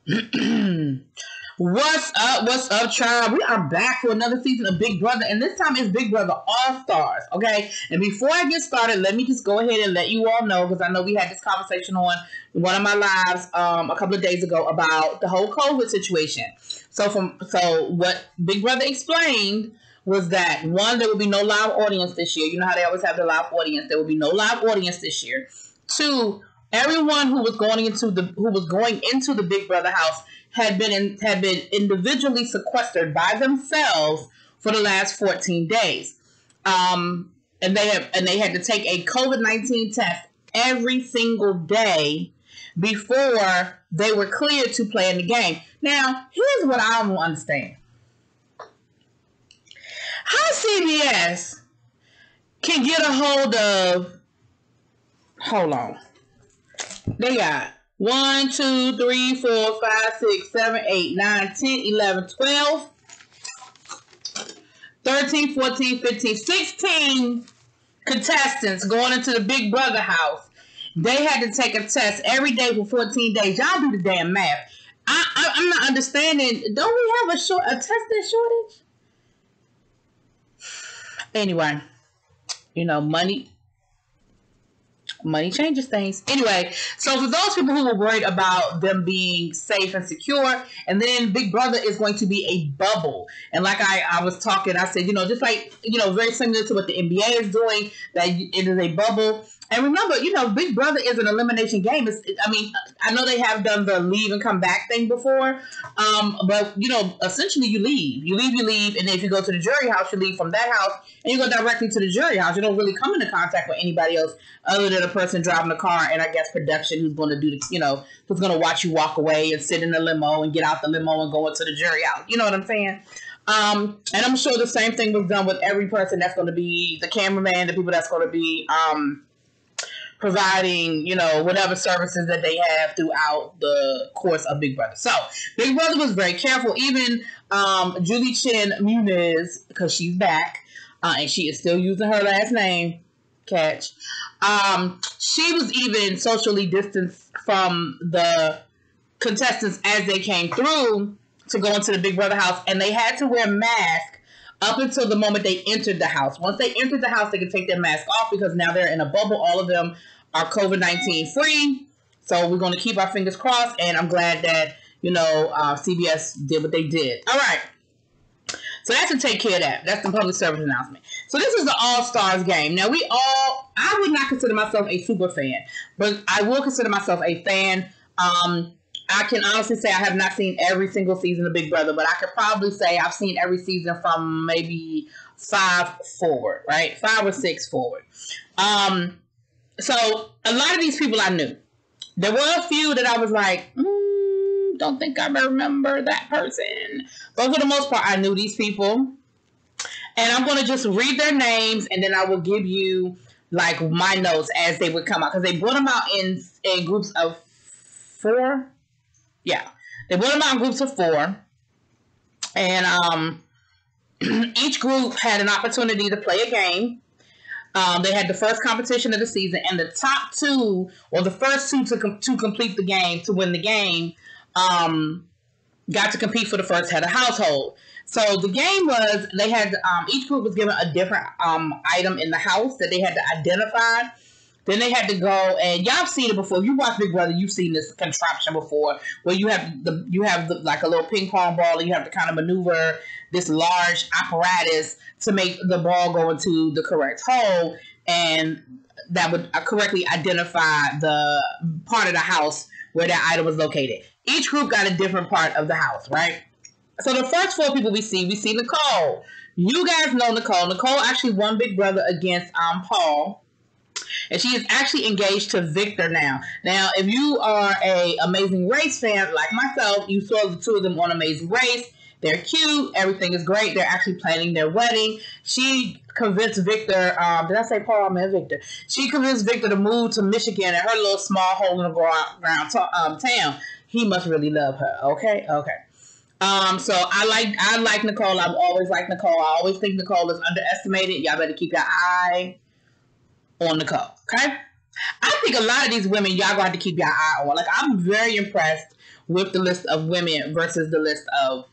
What's up? What's up, tribe? We are back for another season of Big Brother, and this time it's Big Brother All Stars, okay? And before I get started, let me just go ahead and let you all know, because I know we had this conversation on one of my lives a couple of days ago about the whole COVID situation. So what Big Brother explained was that, one, there will be no live audience this year. You know how they always have the live audience. There will be no live audience this year. Two, everyone who was going into the Big Brother house had been individually sequestered by themselves for the last 14 days, and they had to take a COVID-19 test every single day before they were cleared to play in the game. Now, here's what I don't understand: how CBS can get a hold of? Hold on, they got 1, 2, 3, 4, 5, 6, 7, 8, 9, 10, 11, 12, 13, 14, 15, 16 contestants going into the Big Brother house. They had to take a test every day for 14 days. Y'all do the damn math. I'm not understanding. Don't we have a testing shortage? Anyway, money changes things. Anyway, so for those people who were worried about them being safe and secure, and then Big Brother is going to be a bubble. And like I was talking, I said, just like, very similar to what the NBA is doing, that it is a bubble. And remember, Big Brother is an elimination game. I know they have done the leave and come back thing before, but, essentially you leave. You leave, and then if you go to the jury house, you leave from that house, and you go directly to the jury house. You don't really come into contact with anybody else other than a person driving the car, and I guess production who's going to do who's going to watch you walk away and sit in the limo and get out the limo and go into the jury house. You know what I'm saying? And I'm sure the same thing was done with every person that's going to be the cameraman, the people that's going to be providing, whatever services that they have throughout the course of Big Brother. So Big Brother was very careful. Even Julie Chen Muniz, because she's back, and she is still using her last name, catch. She was even socially distanced from the contestants as they came through to go into the Big Brother house, and they had to wear masks up until the moment they entered the house. Once they entered the house, they could take their mask off because now they're in a bubble. All of them are COVID-19 free. So we're going to keep our fingers crossed, and I'm glad that, CBS did what they did. All right. So that's to take care of that. That's the public service announcement. So this is the All-Stars game. Now, I would not consider myself a super fan, but I will consider myself a fan. I can honestly say I have not seen every single season of Big Brother, but I could probably say I've seen every season from maybe 5 forward, right? 5 or 6 forward. So a lot of these people I knew. There were a few that I was like, don't think I remember that person. But for the most part, I knew these people. And I'm going to just read their names, and then I will give you like my notes as they would come out. Because they brought them out in groups of 4. Yeah. They brought them out in groups of 4. And each group had an opportunity to play a game. They had the first competition of the season, and the top 2, or the first 2 to complete the game, to win the game, got to compete for the first head of household. So the game was, they had, each group was given a different item in the house that they had to identify. Then they had to go, and y'all have seen it before. If you watch Big Brother, you've seen this contraption before, where you have like a little ping pong ball, and you have to kind of maneuver this large apparatus to make the ball go into the correct hole, and that would correctly identify the part of the house where that item was located. Each group got a different part of the house, right? So the first 4 people we see Nicole. You guys know Nicole. Nicole actually won Big Brother against Paul. And she is actually engaged to Victor now. Now, if you are a Amazing Race fan like myself, you saw the 2 of them on Amazing Race. They're cute. Everything is great. They're actually planning their wedding. She convinced Victor, did I say Paul? I meant Victor. She convinced Victor to move to Michigan and her little small hole in the ground town. He must really love her. Okay. So I like Nicole. I've always liked Nicole. I always think Nicole is underestimated. Y'all better keep your eye on Nicole. Okay. I think a lot of these women, y'all gonna have to keep your eye on. Like, I'm very impressed with the list of women versus the list of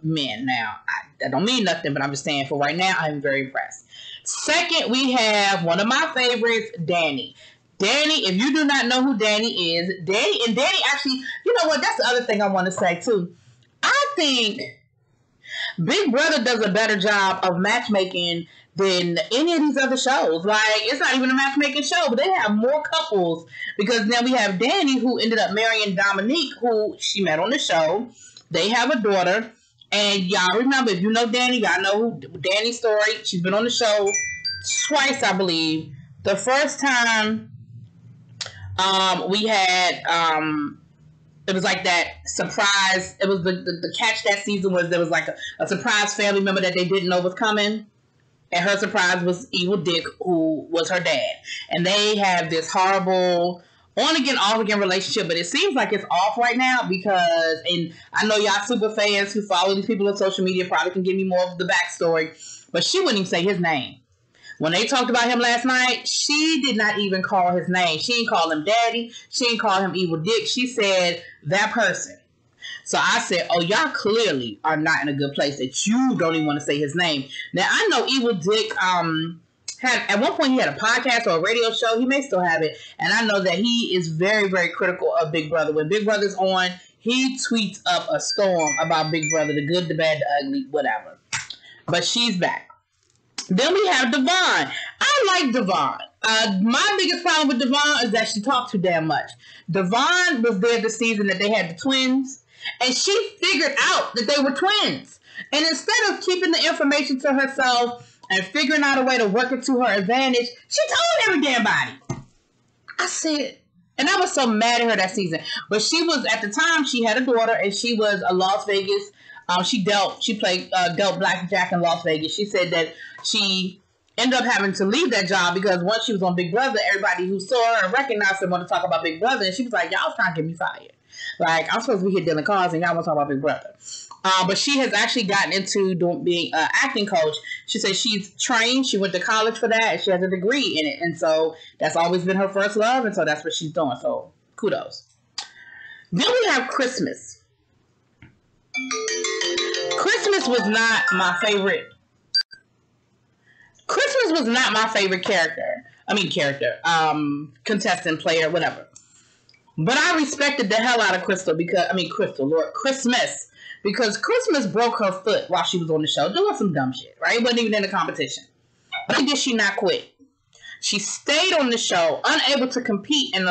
men. Now, that don't mean nothing, but I'm just saying for right now, I'm very impressed. Second, we have one of my favorites, Danny. Danny, if you do not know who Danny is, Danny actually, you know what? That's the other thing I want to say too. I think Big Brother does a better job of matchmaking than any of these other shows. Like, it's not even a matchmaking show, but they have more couples because now we have Danny, who ended up marrying Dominique, who she met on the show. They have a daughter. And y'all remember, if you know Danny, y'all know Danny's story. She's been on the show twice, I believe. The first time we had, it was like that surprise. It was the catch that season was there was like a surprise family member that they didn't know was coming. And her surprise was Evil Dick, who was her dad. And they have this horrible on-again, off-again relationship. But it seems like it's off right now because, and I know y'all super fans who follow these people on social media probably can give me more of the backstory. But she wouldn't even say his name. When they talked about him last night, she did not even call his name. She didn't call him Daddy. She didn't call him Evil Dick. She said, that person. So I said, oh, y'all clearly are not in a good place that you don't even want to say his name. Now, I know Evil Dick had, at one point he had a podcast or a radio show. He may still have it. And I know that he is very, very critical of Big Brother. When Big Brother's on, he tweets up a storm about Big Brother, the good, the bad, the ugly, whatever. But she's back. Then we have Devon. I like Devon. My biggest problem with Devon is that she talks too damn much. Devon was there the season that they had the twins. And she figured out that they were twins. And instead of keeping the information to herself and figuring out a way to work it to her advantage, she told every damn body. I said, and I was so mad at her that season. But she was, at the time, she had a daughter and she was a Las Vegas. She played blackjack in Las Vegas. She said that she ended up having to leave that job because once she was on Big Brother, everybody who saw her and recognized her wanted to talk about Big Brother. And she was like, y'all was trying to get me fired. Like, I'm supposed to be here dealing cards and y'all want to talk about Big Brother. But she has actually gotten into being an acting coach. She said she's trained. She went to college for that. And she has a degree in it. And so that's always been her first love. And so that's what she's doing. So kudos. Then we have Christmas. Christmas was not my favorite. Christmas was not my favorite contestant, player, whatever. But I respected the hell out of Christmas, because Christmas broke her foot while she was on the show doing some dumb shit, right? It wasn't even in the competition. But did she not quit? She stayed on the show, unable to compete in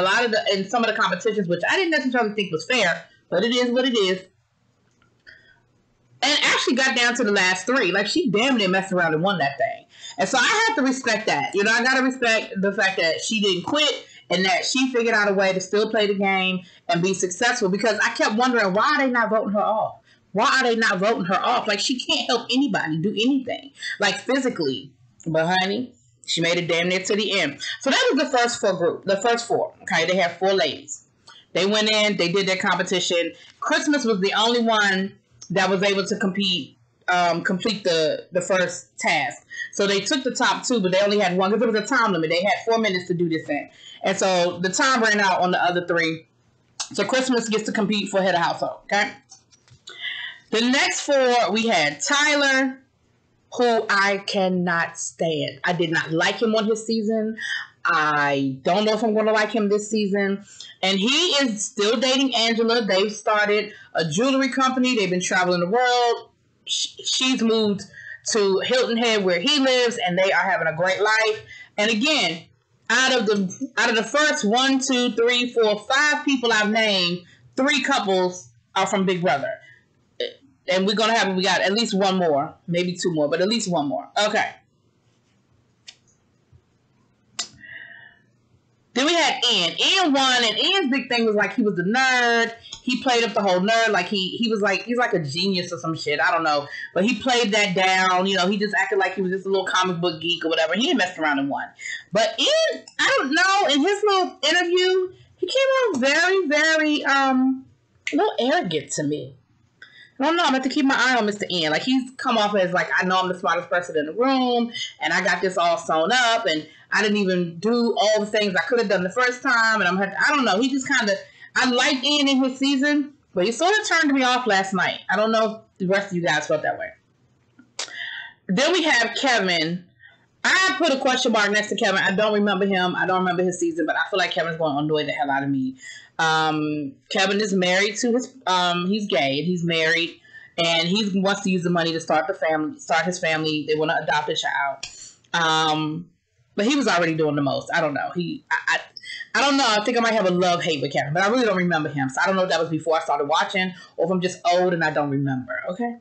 some of the competitions, which I didn't necessarily think was fair, but it is what it is. And actually got down to the last three. Like, she damn near messed around and won that thing. And so I have to respect that. You know, I got to respect the fact that she didn't quit and that she figured out a way to still play the game and be successful. Because I kept wondering, why are they not voting her off? Why are they not voting her off? Like, she can't help anybody do anything. Like, physically. But, honey, she made it damn near to the end. So that was the first four. Okay, they had 4 ladies. They went in. They did their competition. Christmas was the only one that was able to complete the first task. So they took the top 2, but they only had one because it was a time limit. They had 4 minutes to do this thing. And so the time ran out on the other 3. So Christmas gets to compete for head of household, okay? The next 4, we had Tyler, who I cannot stand. I did not like him on his season. I don't know if I'm going to like him this season. And he is still dating Angela. They've started a jewelry company. They've been traveling the world. She's moved to Hilton Head where he lives, and they are having a great life. And again, out of the first 1, 2, 3, 4, 5 people I've named, 3 couples are from Big Brother. And we got at least 1 more, maybe 2 more, but at least 1 more. Okay. Then we had Ian. Ian won, and Ian's big thing was like he was the nerd. He played up the whole nerd, like he's like a genius or some shit. I don't know, but he played that down. You know, he just acted like he was just a little comic book geek or whatever. He messed around and won. But Ian, I don't know. In his little interview, he came off very, very a little arrogant to me. I don't know. I'm going to have to keep my eye on Mr. Ian. Like, he's come off as like, I know I'm the smartest person in the room, and I got this all sewn up, and I didn't even do all the things I could have done the first time, and I don't know. He just kind of, I liked Ian in his season, But he sort of turned me off last night. I don't know if the rest of you guys felt that way. Then we have Kevin. I put a question mark next to Kevin. I don't remember him. I don't remember his season, but I feel like Kevin's going to annoy the hell out of me. Kevin is married to his, he's gay, and he's married, and he wants to use the money to start his family. They want to adopt a child. But he was already doing the most. I don't know. I don't know. I think I might have a love-hate with Kevin, but I really don't remember him. So I don't know if that was before I started watching or if I'm just old and I don't remember. Okay.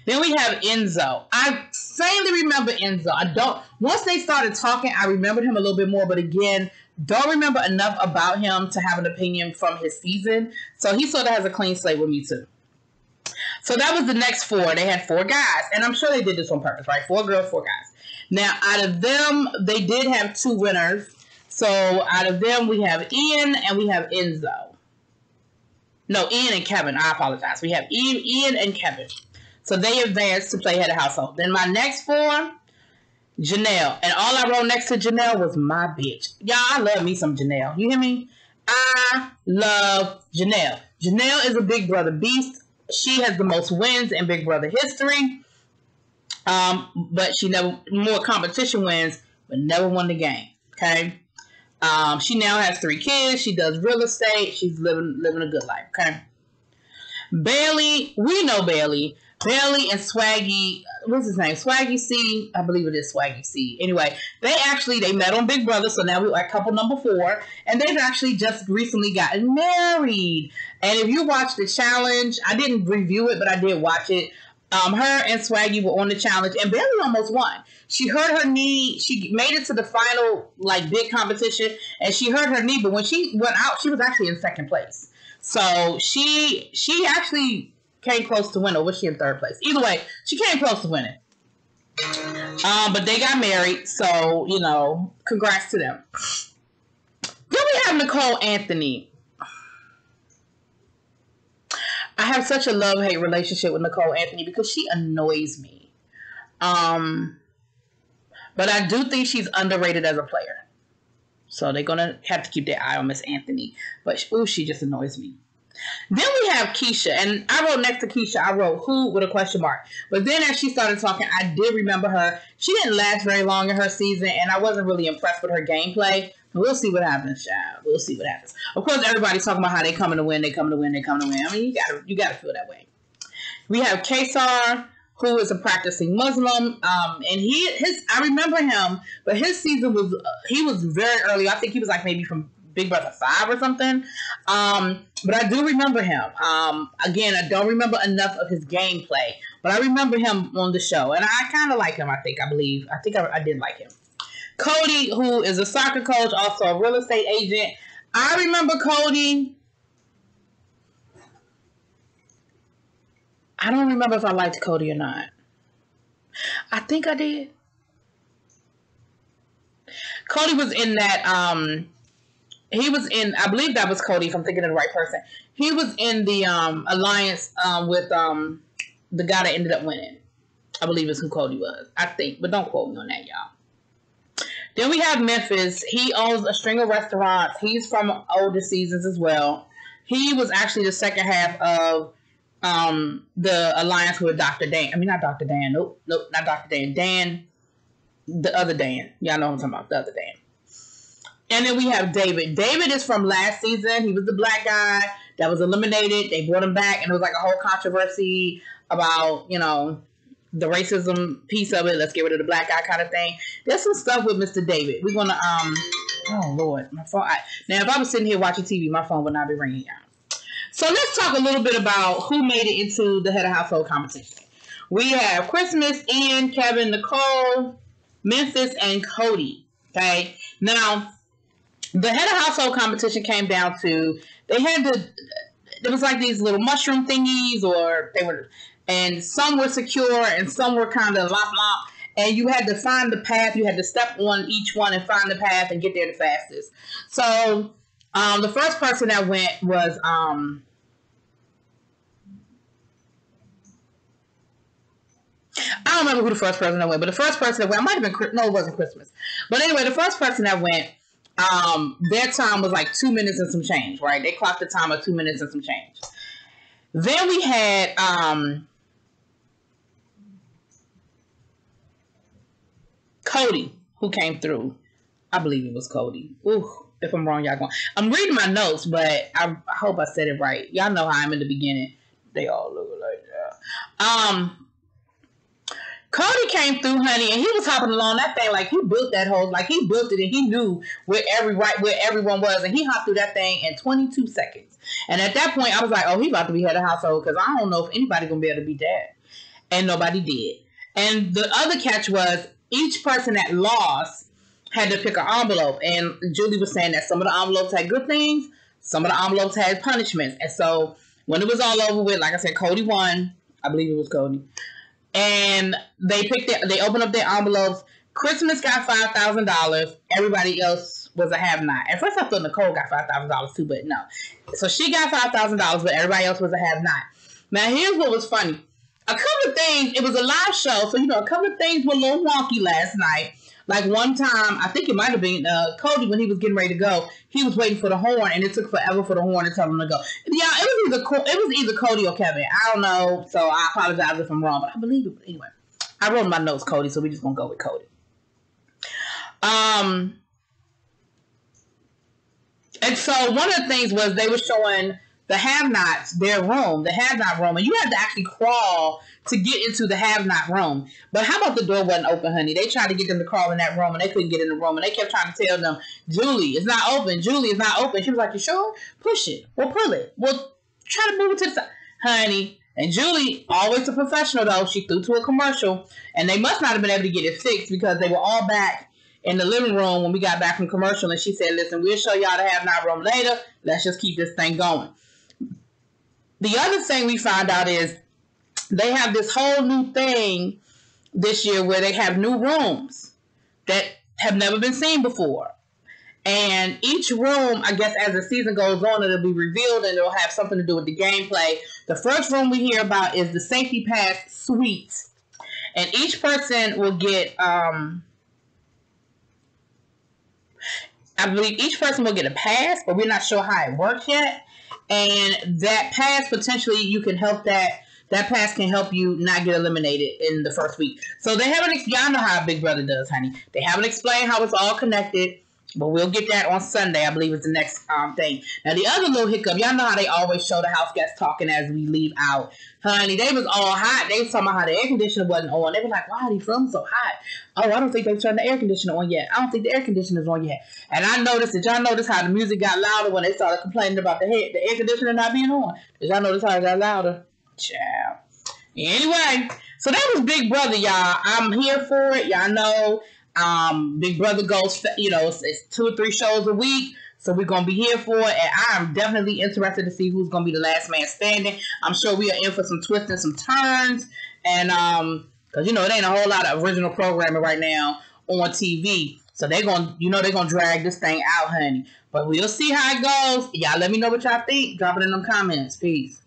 Then we have Enzo. I faintly remember Enzo. Once they started talking, I remembered him a little bit more, but again, don't remember enough about him to have an opinion from his season. So he sort of has a clean slate with me too. So that was the next 4. They had 4 guys, and I'm sure they did this on purpose, right? 4 girls, 4 guys. Now, out of them, they did have 2 winners. So out of them, we have Ian and we have Enzo. No, Ian and Kevin. I apologize. We have Ian and Kevin. So they advanced to play head of household. Then my next 4, Janelle. And all I wrote next to Janelle was my bitch. Y'all, I love me some Janelle. You hear me? I love Janelle. Janelle is a Big Brother beast. She has the most wins in Big Brother history. But she never, more competition wins, but never won the game. Okay. She now has 3 kids. She does real estate. She's living a good life. Okay. Bailey, we know Bailey. Bailey and Swaggy, what's his name? Swaggy C. I believe it is Swaggy C. Anyway, they met on Big Brother, so now we're at couple number 4, and they've actually just recently gotten married. And if you watch the challenge, I didn't review it, but I did watch it. Her and Swaggy were on the challenge, and Bailey almost won. She hurt her knee. She made it to the final, big competition, and she hurt her knee, but when she went out, she was actually in 2nd place. So she actually came close to winning, or was she in 3rd place? Either way, she came close to winning. But they got married, so, congrats to them. Then we have Nicole Anthony. I have such a love-hate relationship with Nicole Anthony because she annoys me. But I do think she's underrated as a player. So they're going to have to keep their eye on Miss Anthony. But, she just annoys me. Then we have Keisha. And I wrote next to Keisha, I wrote who with a question mark. But then as she started talking, I did remember her. She didn't last very long in her season. And I wasn't really impressed with her gameplay. We'll see what happens, child. We'll see what happens. Of course, everybody's talking about how they coming to win. They coming to win. They coming to win. I mean, you gotta feel that way. We have Kaysar, who is a practicing Muslim. And I remember him, but his season he was very early. I think he was maybe from Big Brother 5 or something. But I do remember him. Again, I don't remember enough of his gameplay, but I remember him on the show, and I kind of like him. I did like him. Cody, who is a soccer coach, also a real estate agent. I remember Cody. I don't remember if I liked Cody or not. I think I did. Cody was in that, I believe that was Cody, if I'm thinking of the right person. He was in the alliance with the guy that ended up winning. I believe is who Cody was. I think, but don't quote me on that, y'all. Then we have Memphis. He owns a string of restaurants. He's from older seasons as well. He was actually the second half of the alliance with Dr. Dan. I mean, not Dr. Dan. Nope, not Dr. Dan. Dan, the other Dan. Y'all know what I'm talking about, the other Dan. And then we have David. David is from last season. He was the black guy that was eliminated. They brought him back, and it was a whole controversy about, the racism piece of it. Let's get rid of the black guy kind of thing. There's some stuff with Mr. David. We're going to, oh, Lord. My phone. Now, if I was sitting here watching TV, my phone would not be ringing out. So let's talk a little bit about who made it into the head of household competition. We have Christmas, Ian, Kevin, Nicole, Memphis, and Cody. Okay? Now, the head of household competition came down to, there was these little mushroom thingies, and some were secure and some were kind of lop, and you had to find the path. You had to step on each one and find the path and get there the fastest. So, the first person that went was, I don't remember who the first person that went, but the first person that went, it might have been, no, it wasn't Christmas. But anyway, the first person that went, their time was 2 minutes and some change, right? They clocked the time of 2 minutes and some change. Then we had Cody, who came through. I believe it was Cody. Ooh, if I'm wrong, y'all going. I'm reading my notes, but I hope I said it right. Y'all know how I'm in the beginning. They all look like that. Cody came through, honey, and he was hopping along that thing like he built that whole, like he built it and he knew where everyone was, and he hopped through that thing in 22 seconds. And at that point, I was like, oh, he about to be head of household because I don't know if anybody gonna be able to beat that. And nobody did. And the other catch was each person that lost had to pick an envelope, and Julie was saying that some of the envelopes had good things, some of the envelopes had punishments. And so when it was all over with, like I said, Cody won. I believe it was Cody. And they opened up their envelopes. Christmas got $5,000. Everybody else was a have-not. At first I thought Nicole got $5,000 too, but no. So she got $5,000, but everybody else was a have-not. Now here's what was funny. A couple of things, it was a live show, so a couple of things were a little wonky last night. Like one time, I think it might have been Cody, when he was getting ready to go, he was waiting for the horn, and it took forever for the horn to tell him to go. Yeah, it was either Cody or Kevin. I don't know, so I apologize if I'm wrong, but I believe it. Anyway, I wrote in my notes Cody, so we're just gonna go with Cody. And so one of the things was they were showing the have-nots their room, the have-not room, and you had to actually crawl to get into the have-not room. But how about the door wasn't open, honey? They tried to get them to crawl in that room, and they couldn't get in the room, and they kept trying to tell them, Julie, it's not open. Julie, it's not open. She was like, you sure? Push it. Well, pull it. Well, try to move it to the side. Honey, and Julie, always a professional, though, she threw to a commercial, and they must not have been able to get it fixed because they were all back in the living room when we got back from commercial, and she said, listen, we'll show y'all the have-not room later. Let's just keep this thing going. The other thing we found out is they have this whole new thing this year where they have new rooms that have never been seen before. And each room, I guess as the season goes on, it'll be revealed and it'll have something to do with the gameplay. The first room we hear about is the Safety Pass Suite. And each person will get, I believe each person will get a pass, but we're not sure how it works yet. And that pass, potentially, you can help that pass can help you not get eliminated in the first week. So they haven't, y'all know how Big Brother does, honey. They haven't explained how it's all connected, but we'll get that on Sunday. I believe it's the next thing. Now, the other little hiccup, y'all know how they always show the house guests talking as we leave out. Honey, they was all hot. They was talking about how the air conditioner wasn't on. They were like, why are these rooms so hot? Oh, I don't think they've turned the air conditioner on yet. I don't think the air conditioner's on yet. And I noticed, did y'all notice how the music got louder when they started complaining about the air conditioner not being on? Did y'all notice how it got louder? Ciao. Anyway, so that was Big Brother, y'all. I'm here for it. Y'all know Big Brother goes, it's 2 or 3 shows a week. So we're going to be here for it. And I'm definitely interested to see who's going to be the last man standing. I'm sure we are in for some twists and some turns. And, because, it ain't a whole lot of original programming right now on TV. So they're going to drag this thing out, honey. But we'll see how it goes. Y'all let me know what y'all think. Drop it in them comments. Peace.